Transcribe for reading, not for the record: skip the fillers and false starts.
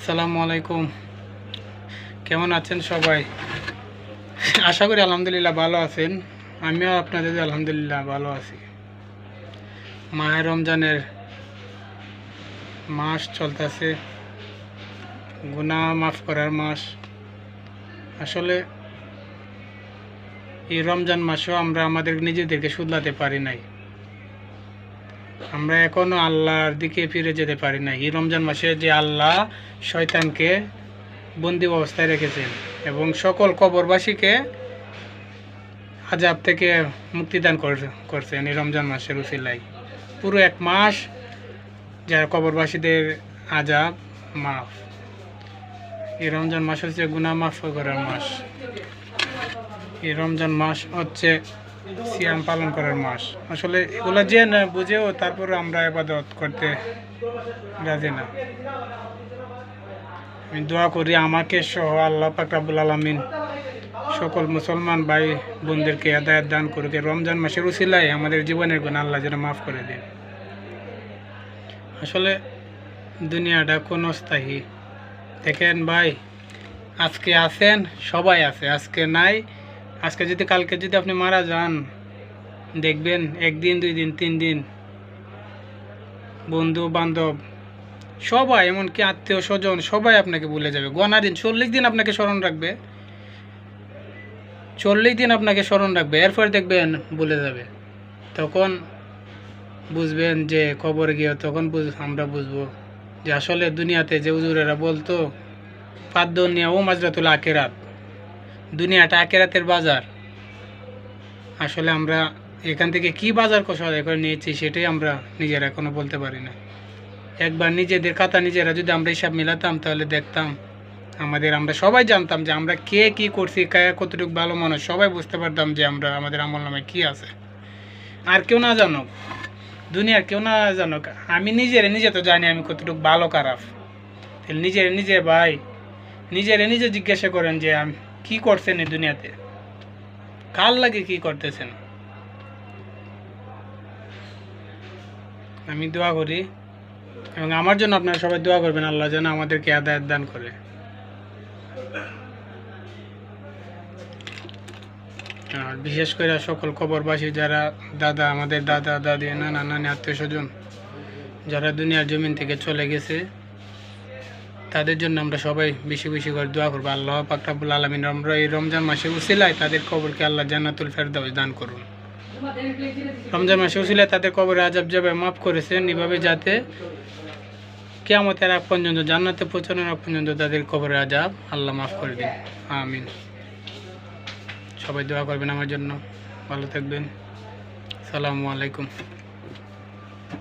আসসালামু আলাইকুম। কেমন আছেন সবাই? আশা করি আলহামদুলিল্লাহ ভালো আছেন। আমিও আপনাদের আলহামদুলিল্লাহ ভালো আছি। মাহে রমজানের মাস চলতেছে, গুনাহ মাফ করার মাস। আসলে এই রমজান মাসেও আমরা আমাদের নিজেদেরকে শুধরাতে পারি নাই। আমরা এখনো আল্লাহর দিকে ফিরে যেতে পারি নাই। এই রমজান মাসে যে আল্লাহ শয়তানকে বন্দি অবস্থায় রেখেছেন এবং সকল কবরবাসীকে আযাব থেকে মুক্তিদান করছেন এই রমজান মাসের উসিলায়। পুরো এক মাস যারা কবরবাসীদের আযাব মাফ। এই রমজান মাস হচ্ছে গুনাহ মাফ করার মাস। এই রমজান মাস হচ্ছে সিয়াম পালন করার মাস। আসলে এগুলো যে না বুঝেও তারপরে আমরা ইবাদত করতে রাজি না। আমি দোয়া করি আমাকে সহ আল্লাহ পাক রব্বুল আলামিন সকল মুসলমান ভাই বোনদেরকে হেদায়েত দান করুক। রমজান মাসের উসিলায় আমাদের জীবনের গুনাহ আল্লাহ যেন মাফ করে দেন। আসলে দুনিয়াটা কোন স্থায়ী দেখেন ভাই, আজকে আছেন সবাই আছে, আজকে নাই। আজকে যদি কালকে যদি আপনি মারা যান, দেখবেন একদিন 2 দিন 3 দিন বন্ধু বান্ধব সবাই, এমনকি আত্মীয় স্বজন সবাই আপনাকে ভুলে যাবে। গোনা দিন 40 দিন আপনাকে স্মরণ রাখবে, 40 দিন আপনাকে স্মরণ রাখবে, এরপর দেখবেন ভুলে যাবে। তখন বুঝবেন যে কবরে গিয়ে তখন আমরা বুঝবো যে আসলে দুনিয়াতে যে হুজুরেরা বলতো পাদ দুনিয়া ও মাজরাতুল আখিরাত, দুনিয়াটা আখিরাতের বাজার। আসলে আমরা এখান থেকে কি বাজার সদাই করে নিয়েছি সেটাই আমরা নিজেরা এখনো বলতে পারি না। একবার নিজেদের খাতা নিজেরা যদি আমরা হিসাব মিলাতাম তাহলে দেখতাম আমরা সবাই জানতাম যে আমরা কে কি করছি, কতটুকু ভালো মানুষ, সবাই বুঝতে পারতাম যে আমরা আমাদের আমল নামে কী আছে। আর কেউ না জানুক, দুনিয়ার কেউ না জানুক, আমি নিজে তো জানি আমি কতটুকু ভালো খারাপ। তাহলে নিজে ভাই নিজে জিজ্ঞাসা করেন যে আমি কী করছেন এই দুনিয়াতে, কার লাগে কী করতেছেন। আমি দোয়া করি এবং আমার জন্য আপনারা সবাই দোয়া করবেন, আল্লাহ যেন আমাদেরকে হেদায়েত দান করে। আর বিশেষ করে সকল কবরবাসী যারা আমাদের দাদা দাদি নানা নানি আত্মীয় স্বজন যারা দুনিয়ার জমিন থেকে চলে গেছে, তাদের জন্য আমরা সবাই বেশি বেশি করে দোয়া করবো। আল্লাহ পাক রব্বুল আলামিন আমরা এই রমজান মাসে উসিলায় তাদের কবরকে আল্লাহ জান্নাতুল ফেরদাউস দান করুন। রমজান মাসে উসিলায় তাদের কবরে আযাব যেভাবে মাফ করেছেন, এভাবে যাতে কিয়ামতের আগ পর্যন্ত, জান্নাতে পৌঁছানোর আগ পর্যন্ত তাদের কবরে আযাব আল্লাহ মাফ করে দিন। আমিন। সবাই দোয়া করবেন আমার জন্য। ভালো থাকবেন। আসসালামু আলাইকুম।